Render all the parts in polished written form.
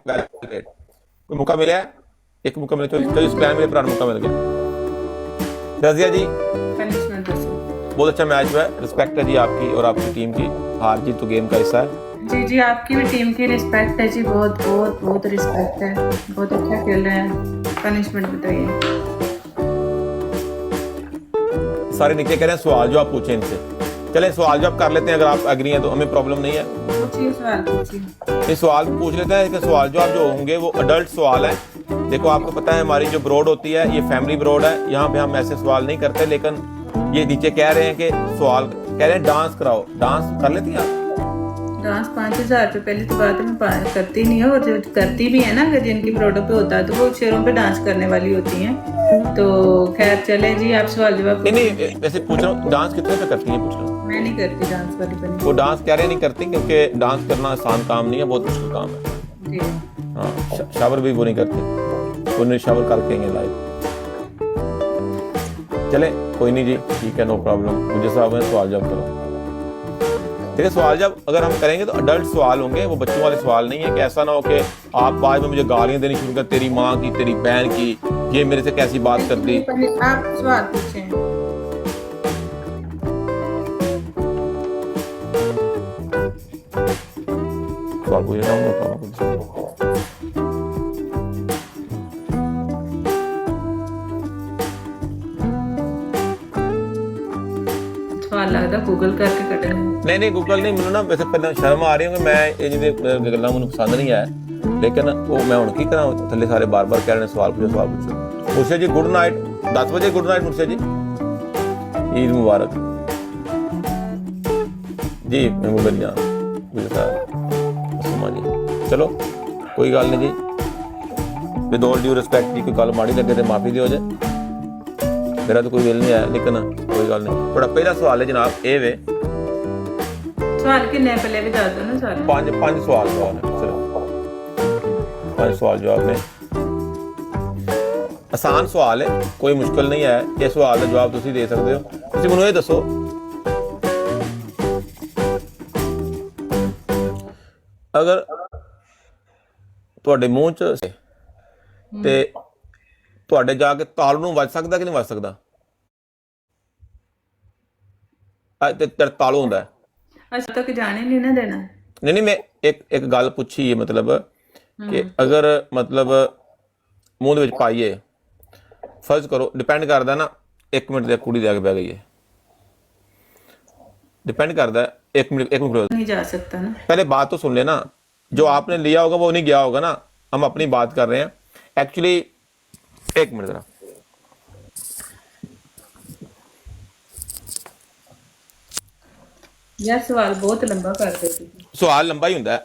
Well played. कोई मौका मिला है, एक मौका मिला, चलो इस प्लान में पुराना मौका मिल गया। रजिया जी पनिशमेंट दसो। बहुत अच्छा मैच हुआ है, रिस्पेक्ट है जी आपकी और आपकी टीम की, हार जीत तो गेम का हिस्सा है। जी जी, आपकी भी टीम की रिस्पेक्ट है जी, बहुत बहुत बहुत रिस्पेक्ट है, बहुत अच्छा खेल रहे हैं। पनिशमेंट बताइए। सारे नीचे कह रहे हैं सवाल जो आप पूछें इनसे, चले सवाल जवाब कर लेते हैं, अगर आप एग्री हैं तो हमें प्रॉब्लम नहीं है। पूछिए, सवाल पूछिए। ये सवाल पूछ लेते हैं, इसके सवाल जवाब जो होंगे वो अडल्ट सवाल है। देखो आपको पता है हमारी जो ब्रॉड होती है ये फैमिली ब्रॉड है, यहाँ पे हम ऐसे सवाल नहीं करते, लेकिन ये नीचे कह रहे हैं कि सवाल कह रहे हैं डांस कराओ, डांस कर लेती हैं आप? डांस 5,000 रुपये पहली तो बात है, मैं करती नहीं है, और जो करती भी है ना, अगर जिनकी प्रोडक्ट पे होता है तो वो शेरों पे डांस करने वाली होती हैं। तो खैर चले जी, आप सवाल जवाब। नहीं वैसे पूछ रहा हूँ डांस कितने पे करती हैं, पूछ रहा हूँ। मैं नहीं करती डांस वाली बनी। वो डांस कह रहे नहीं करती, क्योंकि डांस करना आसान काम नहीं है, बहुत मुश्किल काम है। जी हाँ शावर भी वो नहीं करते, वो नहीं शावर करके आएंगे लाइव। चले कोई नहीं जी, ठीक है, नो प्रॉब्लम। मुझे साहब है सवाल जवाब करो। देखिए सवाल जब अगर हम करेंगे तो अडल्ट सवाल होंगे, वो बच्चों वाले सवाल नहीं है कि ऐसा ना हो कि आप बाद में मुझे गालियां देनी शुरू कर, तेरी माँ की, तेरी बहन की, ये मेरे से कैसी बात कर दी। आप सवाल पूछें। सवाल पूछ रहा हूँ। सवाल लगता गूगल करके कटने। नहीं गूगल नहीं, मैंने ना वैसे पहले शर्म आ रही है कि मैं ये जिहदे गल्लां मैनूं पसंद नहीं आया, लेकिन वो मैं हुण की करा, थल्ले सारे बार बार कह रहे हैं सवाल पूछो। मुर्शिद जी गुड नाइट, 10 बजे गुड नाइट मुर्शिद जी, ईद मुबारक जी। महबूब जान जी, चलो कोई गल नहीं जी, विद ऑल ड्यू रिस्पेक्ट जी, कोई गल माड़ी लगे तो माफी दिओ जे, मेरा तो कोई दिल नहीं आया, लेकिन कोई गल नहीं। थोड़ा पहला सवाल है जनाब ए वे, सवाल किन्ने पहले भी दस दो ना सारे। पांच सवाल है सिर्फ, 5 सवाल जवाब ने, आसान सवाल है, कोई मुश्किल नहीं है। ये सवाल का जवाब तुसी दे सकते हो। तुसी मैनूं ये दसो अगर ਤੁਹਾਡੇ ਮੂੰਹ ਚ ਤੇ ਤੁਹਾਡੇ ਜਾ ਕੇ ਤਾਲੂ ਨੂੰ ਵੱਜ ਸਕਦਾ ਕਿ ਨਹੀਂ ਵੱਜ ਸਕਦਾ? ਤੇ ਤਾਲੂ ਹੁੰਦਾ ਹੈ। अच्छा तक जाने नहीं ना देना। नहीं मैं एक गल पूछी है, मतलब कि अगर मतलब मूंह ਦੇ ਵਿੱਚ ਪਾਈਏ, फर्ज करो डिपेंड करता ना, 1 मिनट ਦੇ ਕੁੜੀ ਦੇ आगे बह गई है, डिपेंड करता है 1 मिनट नहीं जा सकता ना। पहले बात तो सुन लेना, जो आपने लिया होगा वो नहीं गया होगा ना, हम अपनी बात कर रहे हैं एक्चुअली। 1 मिनट जरा, यार सवाल बहुत लंबा कर देती थी। सवाल लंबा ही होता है।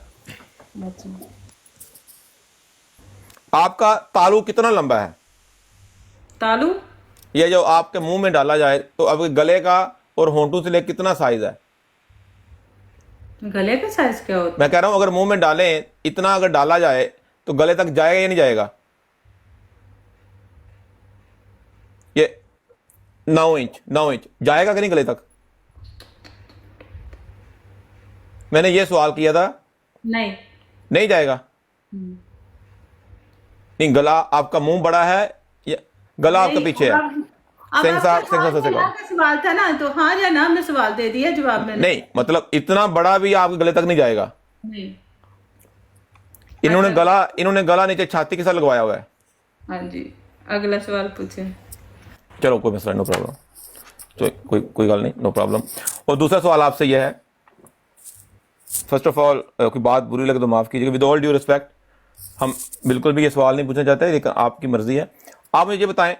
अच्छा, आपका तालू कितना लंबा है? तालू ये जो आपके मुंह में डाला जाए तो अब गले का और होंठों से लेकर कितना साइज है? गले का साइज क्या होता मैं कह रहा हूं अगर मुंह में डालें, इतना अगर डाला जाए तो गले तक जाएगा या नहीं जाएगा? ये 9 इंच जाएगा कि नहीं गले तक? मैंने ये सवाल किया था। नहीं। नहीं जाएगा? नहीं, गला आपका मुंह बड़ा है या गला आपका पीछे है? सवाल था ना, तो हाँ या ना में सवाल दे दिया, जवाब मैंने। नहीं मतलब इतना बड़ा भी आपके गले तक नहीं जाएगा? नहीं। इन्होंने गला नीचे छाती के साथ लगवाया हुआ है। हाँ जी, अगला सवाल पूछे। चलो कोई मसला, नो प्रॉब्लम, तो कोई गल नहीं, नो प्रॉब्लम। और दूसरा सवाल आपसे यह है, फर्स्ट ऑफ ऑल कोई बात बुरी लगे तो माफ़ कीजिएगा, विद ऑल ड्यू रिस्पेक्ट, हम बिल्कुल भी ये सवाल नहीं पूछना चाहते, लेकिन आपकी मर्जी है। आप मुझे बताएं,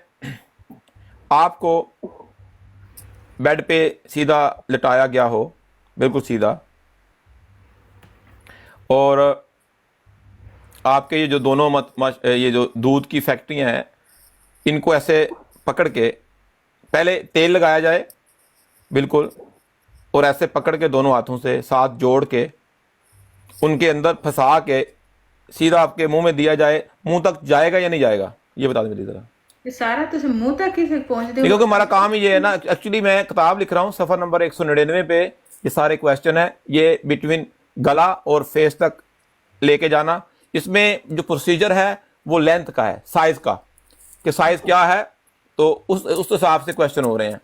आपको बेड पे सीधा लिटाया गया हो, बिल्कुल सीधा, और आपके ये जो दोनों ये जो दूध की फैक्ट्रियां हैं, इनको ऐसे पकड़ के पहले तेल लगाया जाए बिल्कुल, और ऐसे पकड़ के दोनों हाथों से साथ जोड़ के उनके अंदर फंसा के सीधा आपके मुंह में दिया जाए, मुंह तक जाएगा या नहीं जाएगा? ये बता दें मेरी तरह। ये सारा तो मुंह तक ही पहुंचते, क्योंकि हमारा काम ही ये है ना, एक्चुअली मैं किताब लिख रहा हूँ, सफ़र नंबर 199 पे ये सारे क्वेश्चन है, ये बिटवीन गला और फेस तक लेके जाना, इसमें जो प्रोसीजर है वो लेंथ का है, साइज का, कि साइज क्या है, तो उस हिसाब से क्वेश्चन हो रहे हैं।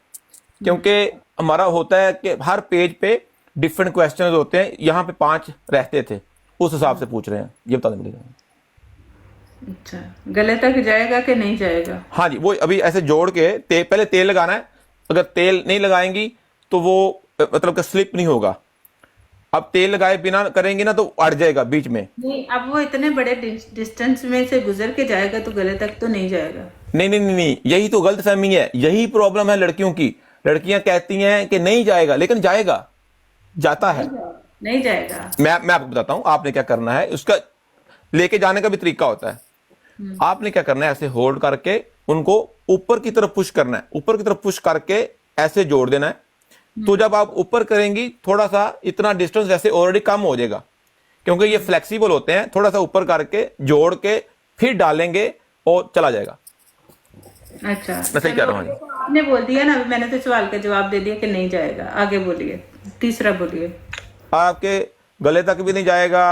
क्योंकि हमारा होता है कि हर पेज पे डिफरेंट क्वेश्चन होते हैं, यहाँ पे 5 रहते थे, उस हिसाब से पूछ रहे हैं। ये बता दें। अच्छा, गले तक जाएगा कि नहीं जाएगा? हाँ जी, वो अभी ऐसे जोड़ के पहले तेल लगाना है। अगर तेल नहीं लगाएंगी तो वो मतलब कि स्लिप नहीं होगा। अब तेल लगाए बिना करेंगे ना तो अड़ जाएगा बीच में। नहीं, अब वो इतने बड़े डिस्टेंस में से गुजर के जाएगा तो गले तक तो नहीं जाएगा। नहीं नहीं नहीं नहीं, यही तो गलतफहमी है, यही प्रॉब्लम है लड़कियों की। लड़कियां कहती हैं कि नहीं जाएगा, लेकिन जाएगा, जाता है। नहीं जाएगा। मैं आपको बताता हूं आपने क्या करना है। उसका लेके जाने का भी तरीका होता है। आपने क्या करना है, ऐसे होल्ड करके उनको ऊपर की तरफ पुश करना है, ऊपर की तरफ पुश करके ऐसे जोड़ देना है। तो जब आप ऊपर करेंगी थोड़ा सा इतना डिस्टेंस वैसे ऑलरेडी कम हो जाएगा, क्योंकि ये फ्लेक्सिबल होते हैं। थोड़ा सा ऊपर करके जोड़ के फिर डालेंगे और चला जाएगा। अच्छा, मैं सही कह रहा हूँ। आपने बोल दिया ना, मैंने तो सवाल का जवाब दे दिया कि नहीं जाएगा। आगे बोलिए, तीसरा बोलिए। आपके गले तक भी नहीं जाएगा,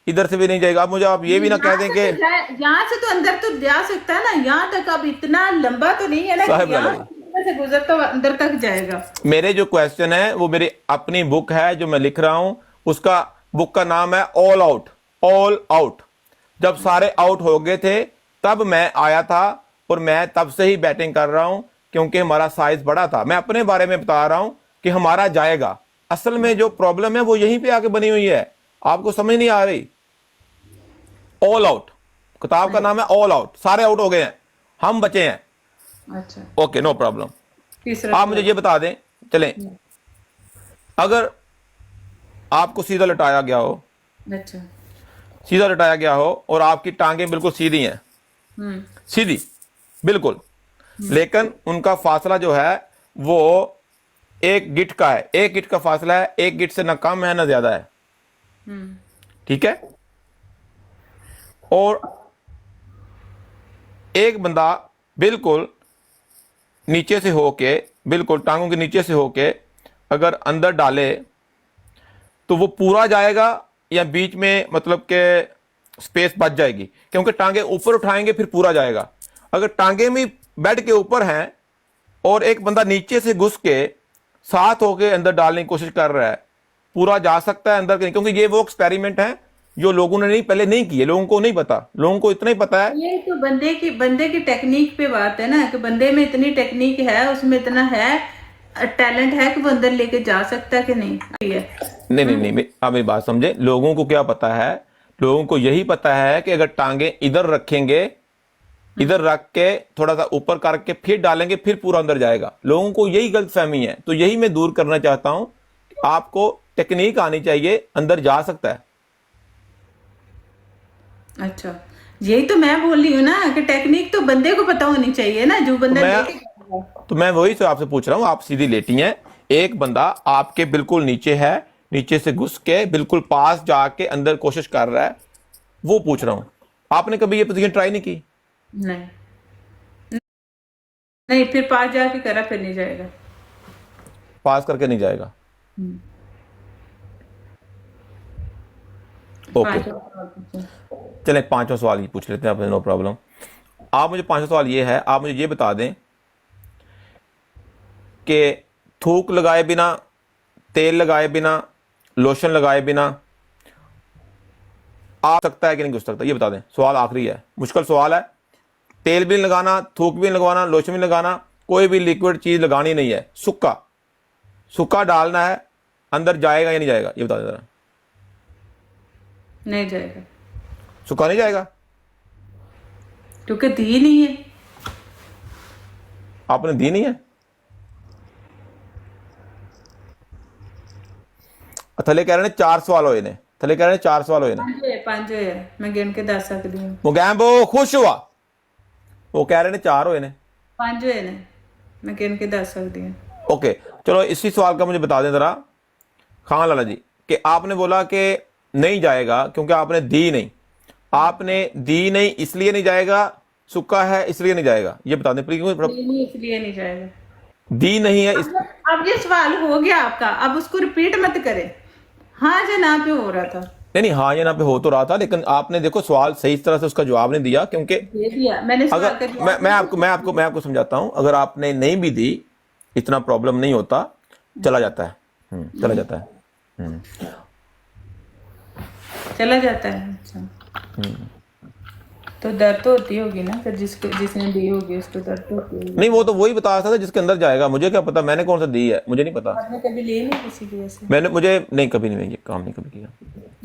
इधर से भी नहीं जाएगा। अब मुझे आप ये भी ना कह दें कि यहाँ से तो अंदर तो जा सकता है ना, यहाँ तक अब इतना लंबा तो नहीं है ना साहब कि यहाँ से गुजर तो अंदर तक जाएगा। मेरे जो क्वेश्चन है वो मेरी अपनी बुक है जो मैं लिख रहा हूं, उसका बुक का नाम है ऑल आउट। ऑल आउट, जब सारे आउट हो गए थे तब मैं आया था, और मैं तब से ही बैटिंग कर रहा हूं, क्योंकि हमारा साइज बड़ा था। मैं अपने बारे में बता रहा हूं कि हमारा जाएगा। असल में जो प्रॉब्लम है वो यहीं पे आके बनी हुई है, आपको समझ नहीं आ रही। ऑल आउट, किताब का नाम है ऑल आउट। सारे आउट हो गए हैं, हम बचे हैं। अच्छा, ओके, नो प्रॉब्लम। तीसरा आप मुझे ये बता दें, चलें, अगर आपको सीधा लटाया गया हो, अच्छा, सीधा लटाया गया हो और आपकी टांगें बिल्कुल सीधी हैं, सीधी बिल्कुल, लेकिन उनका फासला जो है वो 1 गिट का है। 1 गिट का फासला है, 1 गिट से ना कम है ना ज्यादा है, ठीक है। और एक बंदा बिल्कुल नीचे से होके, बिल्कुल टांगों के नीचे से होके अगर अंदर डाले तो वो पूरा जाएगा या बीच में मतलब के स्पेस बच जाएगी, क्योंकि टांगे ऊपर उठाएंगे फिर पूरा जाएगा। अगर टांगे भी बेड के ऊपर हैं और एक बंदा नीचे से घुस के साथ होके अंदर डालने की कोशिश कर रहा है, पूरा जा सकता है अंदर, क्योंकि ये वो एक्सपेरिमेंट है जो लोगों ने पहले नहीं किए, लोगों को नहीं पता। लोगों को इतना ही पता है, ये तो बंदे की टेक्निक पे बात है ना, कि बंदे में इतनी टेक्निक है, उसमें इतना है, टैलेंट है कि वो अंदर लेके जा सकता है कि नहीं है। नहीं नहीं नहीं, आप मेरी बात समझे। लोगों को क्या पता है, लोगों को यही पता है कि अगर टांगे इधर रखेंगे, इधर रख के थोड़ा सा ऊपर करके फिर डालेंगे फिर पूरा अंदर जाएगा। लोगों को यही गलतफहमी है, तो यही मैं दूर करना चाहता हूं। आपको टेक्निक आनी चाहिए, अंदर जा सकता है। अच्छा, यही तो मैं बोल रही हूँ ना कि टेक्निक तो बंदे को पता होनी चाहिए ना, जो बंदा तो मैं वही से आपसे पूछ रहा हूँ। आप सीधी लेटी हैं, एक बंदा आपके बिल्कुल नीचे है, नीचे से घुस के बिल्कुल पास जाके अंदर कोशिश कर रहा है, वो पूछ रहा हूँ। आपने कभी ये पोजीशन ट्राई नहीं की? नहीं नहीं, फिर पास जाके करा फिर नहीं जाएगा, पास करके नहीं जाएगा। ओके, चलें 5वां सवाल ये पूछ लेते हैं आपने, नो प्रॉब्लम। आप मुझे 5वां सवाल ये है, आप मुझे ये बता दें कि थूक लगाए बिना, तेल लगाए बिना, लोशन लगाए बिना आ सकता है कि नहीं घुस सकता? ये बता दें। सवाल आखिरी है, मुश्किल सवाल है। तेल भी नहीं लगाना, थूक भी नहीं लगवाना, लोशन भी लगाना, कोई भी लिक्विड चीज लगानी नहीं है। सूखा सूखा डालना है, अंदर जाएगा या नहीं जाएगा? ये बता दें जरा। नहीं जाएगा। सूखा नहीं जाएगा क्योंकि दी नहीं है, आपने दी नहीं है। थले कह रहे ने 4 सवाल होए ने, थले कह रहे ने 4 सवाल होए ने। 5 है, मैं गिन के दस सकती हूँ। मुगैम्बो खुश हुआ, वो कह रहे ने 4 होए ने। 5 है ने, मैं गिन के दस सकती हूँ। ओके, चलो इसी सवाल का मुझे बता दें जरा खान लाला जी, कि आपने बोला कि नहीं जाएगा क्योंकि आपने दी नहीं। आपने दी नहीं इसलिए नहीं जाएगा, सूखा है इसलिए नहीं जाएगा? ये बता दें प्लीज। नहीं, इसलिए नहीं जाएगा। दी नहीं है अब ये सवाल हो गया आपका, अब उसको रिपीट मत करें। हाँ या ना पे हो रहा था। नहीं हाँ या ना पे हो तो रहा था, लेकिन आपने देखो सवाल सही तरह से उसका जवाब नहीं दिया, क्योंकि दे दिया मैंने सवाल अगर का जवाब। मैं आपको समझाता हूं, अगर आपने नहीं भी दी इतना प्रॉब्लम नहीं होता, चला जाता है। चला जाता है। चला जाता है। अच्छा, तो दर्द तो होती होगी ना फिर, जिसने दी होगी उसको दर्द तो होती होगी। नहीं वो तो वही बता सकता था जिसके अंदर जाएगा, मुझे क्या पता, मैंने कौन सा दी है, मुझे नहीं पता। आपने कभी ली नहीं किसी की ऐसे? मैंने मुझे नहीं, कभी नहीं, मैं ये काम नहीं कभी किया।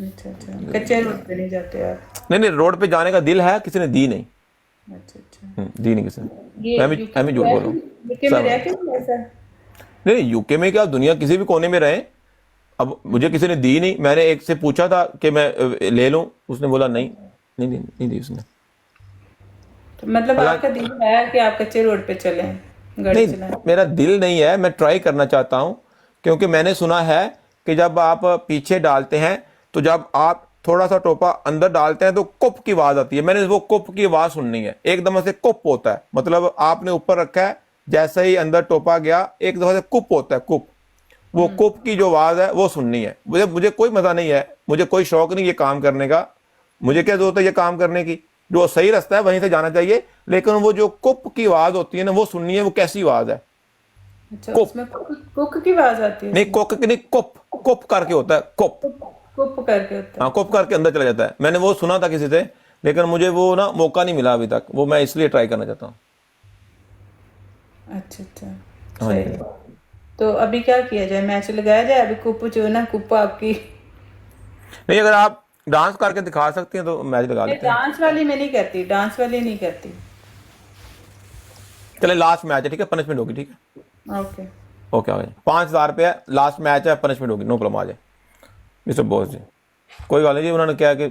अच्छा अच्छा, कच्चे रोड पे नहीं जाते आप? नहीं नहीं, रोड पे जाने का दिल है, किसी ने दी नहीं। अच्छा अच्छा। दी नहीं किसी ने। ये मैं भी झूठ बोल रहा हूँ। यूके में रह के भी ऐसा? नहीं यूके में क्या, दुनिया किसी भी कोने में रहे, अब मुझे किसी ने दी नहीं, मैंने एक से पूछा था कि मैं ले लूं, उसने बोला नहीं, नहीं दी उसने। तो मतलब आपका दिल है कि आप कच्चे रोड पे चलें, गाड़ी नहीं चलाएं? मेरा दिल नहीं है, मैं ट्राई करना चाहता हूं, क्योंकि मैंने सुना है कि जब आप पीछे डालते हैं, तो जब आप थोड़ा सा टोपा अंदर डालते हैं तो कुप की आवाज आती है, मैंने वो कुप की आवाज सुननी है, एक दफा से कुप होता है, मतलब आपने ऊपर रखा है, जैसे ही अंदर टोपा गया एक दफा से कुप होता है, कुप, वो कुप की जो आवाज है वो सुननी है। मुझे कोई मजा नहीं है, मुझे कोई शौक नहीं ये काम करने का, मुझे क्या जरूरत है ये काम करने की, जो सही रास्ता है वहीं से जाना चाहिए, लेकिन वो जो कुप की आवाज होती है ना वो सुननी है, वो कैसी आवाज है। अच्छा, कुप उसमें कुक की आवाज आती है? नहीं, कुक की नहीं, कुप, कुप करके होता है, कुप। कुप करके होता हाँ कुप करके अंदर चला जाता है, मैंने वो सुना था किसी से, लेकिन मुझे वो ना मौका नहीं मिला अभी तक, वो मैं इसलिए ट्राई करना चाहता हूँ। है? अच्छा अच्छा, हाँ सही जी। है। तो अभी क्या किया जाए, मैच लगाया जाए? अभी कुप जो है ना, कुप आपकी। नहीं अगर आप डांस करके दिखा सकती हैं तो मैच लगा लेते हैं। डांस वाली मैं नहीं करती, डांस वाली नहीं करती। चले लास्ट मैच है, ठीक है, पनिशमेंट होगी, ठीक है। ओके। ओके आ जाए, 5,000 रुपये लास्ट मैच है, पनिशमेंट होगी, नो प्रॉब्लम, आ जाए मिस्टर बॉस जी। कोई बात नहीं जी, उन्होंने क्या कि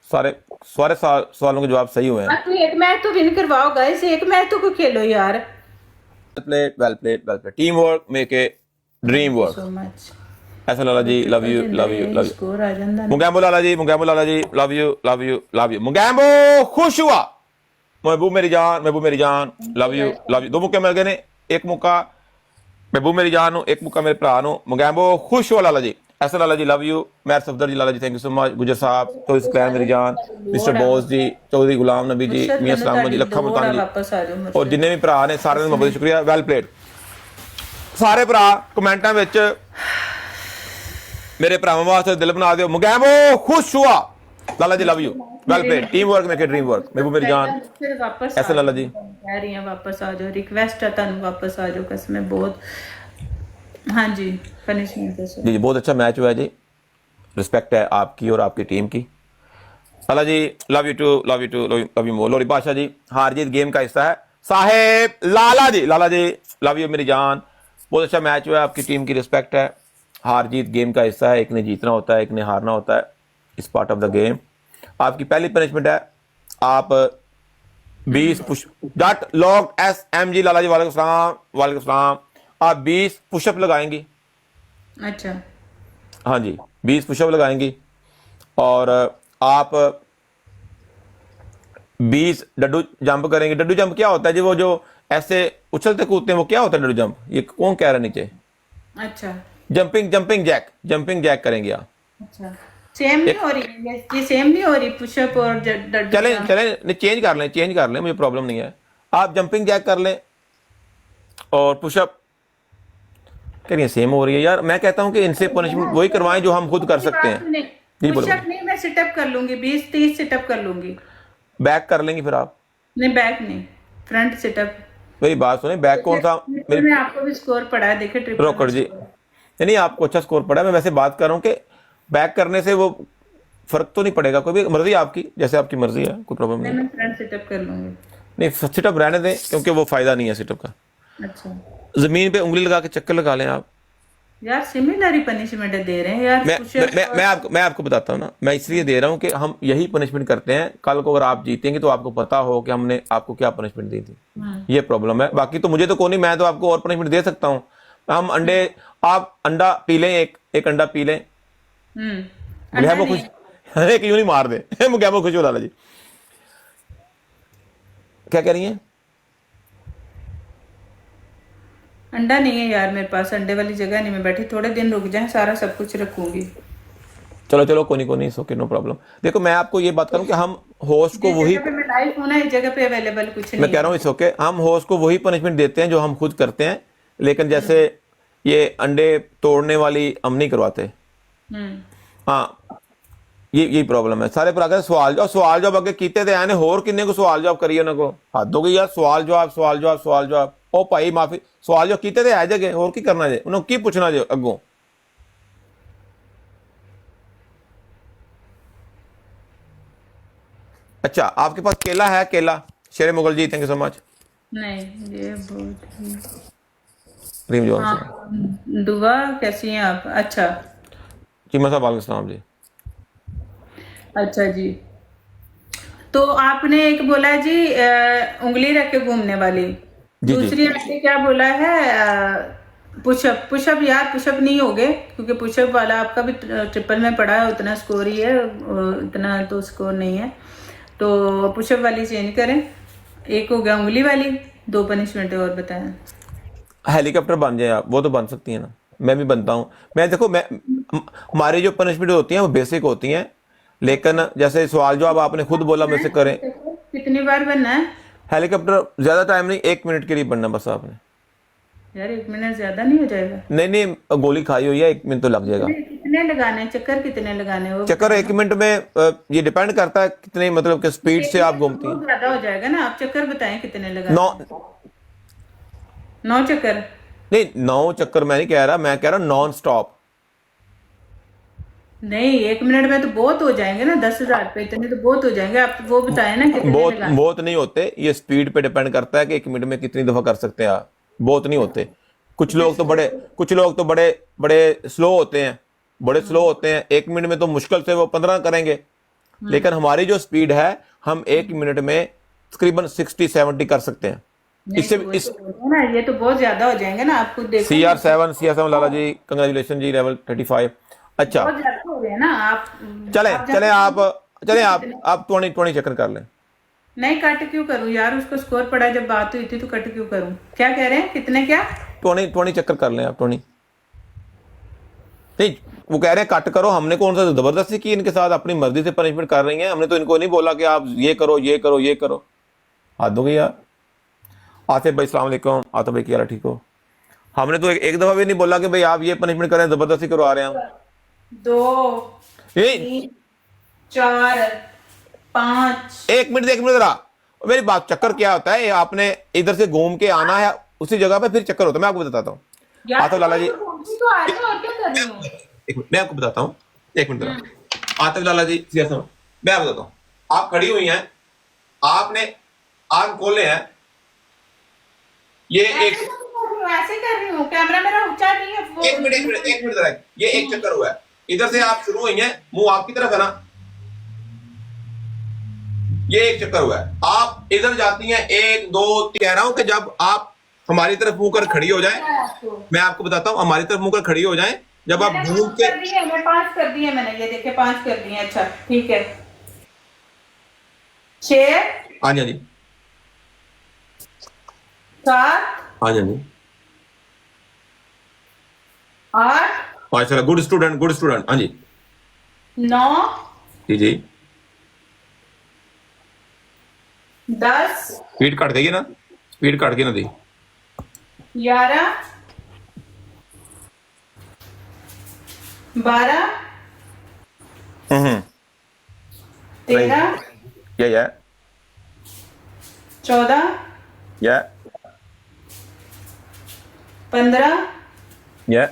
सारे सारे सवालों के जवाब सही हुए हैं। तो एक मैच तो विन करवाओ गाइस, एक मैच तो कोई खेलो यार। Well played, team work make a dream work. So much. ऐसा Lala ji, love you love you love you. Score आ जाता ना। Mogambo Lala ji, Mogambo Lala ji, love you love you love you. Mogambo खुश हुआ, महबूब मेरी जान, महबूब मेरी जान, लव यू लव यू। दो मुक्के मिल गए ने, एक मुक्का महबूब मेरी जान नु, एक मुक्का मेरे भरा नु। मुगैम्बो खुश हुआ लाला जी, ऐसा लाला जी, लव यू। मैं Safdar ji Lala ji, thank you so much. Gujar साहब, तो इस क्लैन मेरी जान, मिस्टर बोस जी, चौधरी गुलाम नबी जी, मियां सलाम जी, लखा मुल्तान जी, वापस आ जाओ और जिन्ने भी भरा ने सारे बहुत बहुत शुक्रिया। वैल प्लेड सारे भरा, कमेंटां विच मेरे भरावां वास्ते दिल बना दिओ। मुगैम्बो खुश हुआ Lala ji, love you, well played, team work make a dream work. महबूब मेरी जान, फिर वापस ऐसे लाला जी, कह रही हैं वापस आ जाओ, रिक्वेस्ट है तुम वापस आ जाओ, कसम है बहुत। हाँ जी, पनिशमेंट दसो जी बहुत अच्छा मैच हुआ है जी, रिस्पेक्ट है आपकी और आपकी टीम की। Lala ji love you too, love you too, love you more. लोरी बादशाह जी, हार जीत गेम का हिस्सा है साहेब। लाला जी, लाला जी, लव यू मेरी जान, बहुत अच्छा मैच हुआ है, आपकी टीम की रिस्पेक्ट है। हार जीत गेम का हिस्सा है, एक ने जीतना होता है, एक ने हारना होता है, इस पार्ट ऑफ द गेम। आपकी पहली पनिशमेंट है, आप 20 पुश डट log S M G. Lala जी वालेकुम सलाम, वालेकुम सलाम। आप 20 पुशअप लगाएंगी। अच्छा, हाँ जी, 20 पुशअप लगाएंगी, और आप 20 डड्डू जंप करेंगे। डड्डू जंप क्या होता है जी, वो जो ऐसे उछलते कूदते हैं, वो क्या होता है डड्डू जंप, ये कौन कह रहा है नीचे? अच्छा, जंपिंग जैक करेंगे आप। अच्छा, सेम नहीं हो रही है ये सेम नहीं हो रही पुशअप और चलें चेंज कर लें, मुझे प्रॉब्लम नहीं है। आप जंपिंग जैक कर लें और पुशअप कह रही है सेम हो रही है यार। मैं कहता हूं कि इनसे पनिशमेंट वही करवाएं जो हम खुद कर सकते हैं। जी बोलो। पुशअप नहीं, मैं सिटअप कर लूंगी, 20-30 सिटअप कर लूंगी। बैक कर लेंगी फिर आप? नहीं बैक नहीं, फ्रंट सिटअप। मेरी बात सुने, बैक कौन सा? मेरी में आपको भी स्कोर पड़ा है, देखे ट्रिपल रोकड़ जी, नहीं आपको अच्छा स्कोर पड़ा है, मैं वैसे बात कर रहा हूँ कि बैक करने से वो फर्क तो नहीं पड़ेगा, कोई भी मर्जी आपकी, जैसे आपकी मर्जी है, कोई प्रॉब्लम नहीं। मैं फ्रंट सिटअप कर लूंगी। नहीं सिटअप रहने दें, क्योंकि वो फायदा नहीं है सिटअप का। अच्छा जमीन पे उंगली लगा के चक्कर लगा लें आप। यार, सिमिलर ही पनिशमेंट दे रहे हैं यार। मैं आपको बताता हूँ ना, मैं इसलिए दे रहा हूँ कि हम यही पनिशमेंट करते हैं, कल को अगर आप जीतेंगे तो आपको पता हो कि हमने आपको क्या पनिशमेंट दी थी। ये प्रॉब्लम है, बाकी तो मुझे तो कोई नहीं, मैं तो आपको और पनिशमेंट दे सकता हूँ। हम अंडे, आप अंडा पी लें, एक अंडा पी लें। मुगैम्बो खुश, अरे क्यों नहीं मार दे मुगैम्बो खुश हो लाला जी, क्या कह रही हैं? अंडा नहीं है यार मेरे पास, अंडे वाली जगह नहीं, मैं बैठी, थोड़े दिन रुक जाए, सारा सब कुछ रखूंगी। चलो चलो कोई नहीं ओके नो प्रॉब्लम। देखो मैं आपको ये बात करूं कि हम होस्ट को वही, जगह पे मैं लाइव हूं ना, इस जगह पे अवेलेबल कुछ मैं नहीं कह रहा हूँ इट्स ओके, हम होस्ट को वही पनिशमेंट देते हैं जो हम खुद करते हैं, लेकिन जैसे ये अंडे तोड़ने वाली हम नहीं करवाते। हम्म। हाँ ये प्रॉब्लम है सारे पर। अगर सवाल जवाब अगे कीते थे आने होर किन्ने को सवाल जवाब करिए उन्होंने को हद हो गई यार, सवाल जवाब ओ भाई माफी, सवाल जवाब कीते थे आ जगे होर की करना जे, उन्होंने की पूछना जे अगों। अच्छा आपके पास केला है? केला शेर मुगल जी थैंक यू सो मच। नहीं ये बहुत। रीम जोन हाँ, से दुआ कैसी हैं आप? अच्छा। चीमा साहब वालेकुम सलाम जी। अच्छा जी, तो आपने एक बोला जी उंगली रख के घूमने वाली, जी जी दूसरी आपने क्या बोला है? पुशअप। पुशअप यार, पुशअप नहीं हो गए क्योंकि पुशअप वाला आपका भी ट्रिपल में पड़ा है, उतना स्कोर ही है, इतना तो स्कोर नहीं है। तो पुशअप वाली चेंज करें। एक हो गया उंगली वाली, 2 पनिशमेंट और बताएं। हेलीकॉप्टर बन जाए आप, वो तो बन सकती है ना, मैं भी बनता हूँ। मैं देखो मैं हमारी जो पनिशमेंट होती हैं वो बेसिक होती हैं, लेकिन जैसे सवाल जवाब आपने खुद बोला मुझसे करें। कितनी बार बनना है? हेलीकॉप्टर ज्यादा टाइम नहीं, 1 मिनट के लिए बनना बस आपने। यार 1 मिनट ज्यादा नहीं हो जाएगा? नहीं गोली खाई हुई है, 1 मिनट तो लग जाएगा। कितने लगाने चक्कर, कितने लगाने वो? चक्कर 1 मिनट में ये डिपेंड करता है कितने मतलब कि स्पीड से आप घूमती हैं। ज्यादा हो जाएगा ना, आप चक्कर बताएं कितने लगाने। 9 चक्कर? नहीं 9 चक्कर मैं नहीं कह रहा, मैं कह रहा हूँ नॉन स्टॉप। नहीं 1 मिनट में तो बहुत हो जाएंगे ना, 10,000 पे इतने तो बहुत हो जाएंगे। आप वो बताएं ना कितने लगाने। बहुत नहीं होते, ये स्पीड पे डिपेंड करता है कि 1 मिनट में कितनी दफा कर सकते हैं आप, बहुत नहीं होते। कुछ लोग तो बड़े स्लो होते हैं, 1 मिनट में तो मुश्किल से वो 15 करेंगे, लेकिन हमारी जो स्पीड है हम 1 मिनट में तकरीबन 60-70 कर सकते हैं। इससे ना ये तो बहुत ज्यादा हो जाएंगे ना, आप खुद देखो। CR7 लाला जी कंग्रेचुलेशन जी, लेवल 35। अच्छा बहुत ज्यादा हो गया ना आप। चले आप 20 चक्कर कर लें। नहीं कट क्यों करूं यार, उसको स्कोर पड़ा जब बात हुई थी तो कट क्यों करूं? क्या कह रहे हैं, कितने? क्या 20 चक्कर कर लें आप, 20 नहीं, वो कह रहे हैं कट करो, हमने कौन सा जबरदस्ती की इनके साथ, अपनी मर्जी से पनिशमेंट कर रही हैं, हमने तो इनको नहीं बोला कि आप ये करो। हाथ हो गई यार। आसिफ भाई सलाम अलैकुम, आतिफ भाई क्या ठीक हो? हमने तो एक दफा भी नहीं बोला कि भाई आप ये पनिशमेंट करें, जबरदस्ती करो आ रहे हैं हम। 2 3 4 5। 1 मिनट जरा मेरी बात, चक्कर क्या होता है, आपने इधर से घूम के आना है उसी जगह पे, फिर चक्कर होता है। मैं आपको बताता हूँ आतिफ लाला जी, तो आ रही हूं और क्या कर रही हूं? एक मिनट मैं आपको बताता हूँ, 1 मिनट जरा। आतिफ लाला जी मैं आपको बताता हूँ, आप खड़ी हुई हैं, आपने आंख खोले हैं, ये एक ऐसे कर रही हूँ, कैमरा मेरा ऊंचा नहीं है वो। 1 मिनट जरा, ये एक चक्कर हुआ है, इधर से आप शुरू हुई हैं, मुंह आपकी तरफ है ना, ये एक चक्कर हुआ है। आप इधर जाती हैं 1 2 कह रहा हूं कि जब आप हमारी तरफ मुंह कर खड़ी हो जाए, मैं आपको बताता हूं, हमारी तरफ मुंह कर खड़ी हो जाए, जब आप घूम के 5 कर दिए मैंने, ये देखे 5 कर दिए। अच्छा ठीक है, 6 हाँ जी 7 हाँ जी 8 माशाल्लाह, गुड स्टूडेंट हाँ जी 9 जी 10 स्पीड कट गई ना, स्पीड कट गई ना दी 11 12 13 या 14 या 15 या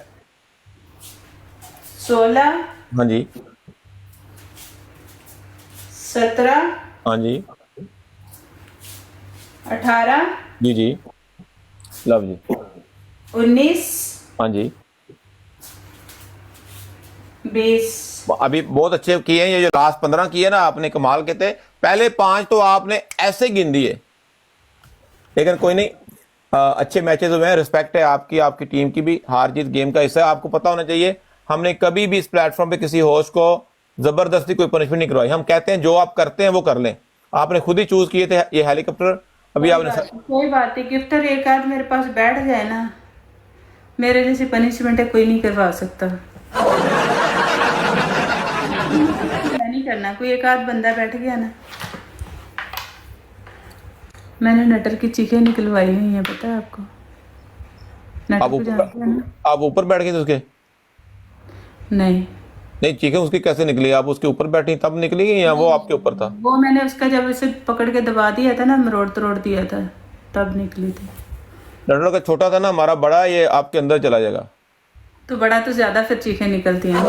16 हाँ जी 17 हाँ जी 18 जी लव जी 19 हाँ जी 20। अभी बहुत अच्छे किए हैं, ये जो लास्ट 15 किए ना आपने कमाल के थे, पहले 5 तो आपने ऐसे गिन दिए, लेकिन कोई नहीं, अच्छे मैचेस हुए हैं, रिस्पेक्ट है आपकी टीम की भी, हार जीत गेम का हिस्सा है, आपको पता होना चाहिए। हमने कभी भी इस प्लेटफॉर्म पे किसी होस्ट को जबरदस्ती कोई पनिशमेंट नहीं करवाई, हम कहते हैं जो आप करते हैं वो कर लें, आपने खुद ही चूज किए थे ये हेलीकॉप्टर। अभी आपने कोई बात नहीं, गिफ्टर एक आध मेरे पास बैठ जाए ना, मेरे जैसी पनिशमेंट है कोई नहीं करवा सकता। करना, कोई एक आध बंदा बैठ गया ना। मैंने नटर की चीखें निकलवाई हुई हैं, पता है आपको? नटर आप को ऊपर जानते हैं ना? आप ऊपर बैठ गए थे उसके? नहीं, नहीं, चीखें उसकी कैसे निकली? आप उसके ऊपर बैठी तब निकली या वो आपके ऊपर था? वो मैंने उसका जब उसे पकड़ के दबा दिया था ना, मरोड़ तरोड़ दिया था, तब निकली थी। डॉक्टर का छोटा था ना, हमारा बड़ा, ये आपके अंदर चला जाएगा। तो बड़ा तो ज्यादा फिर चीखें निकलती हैं।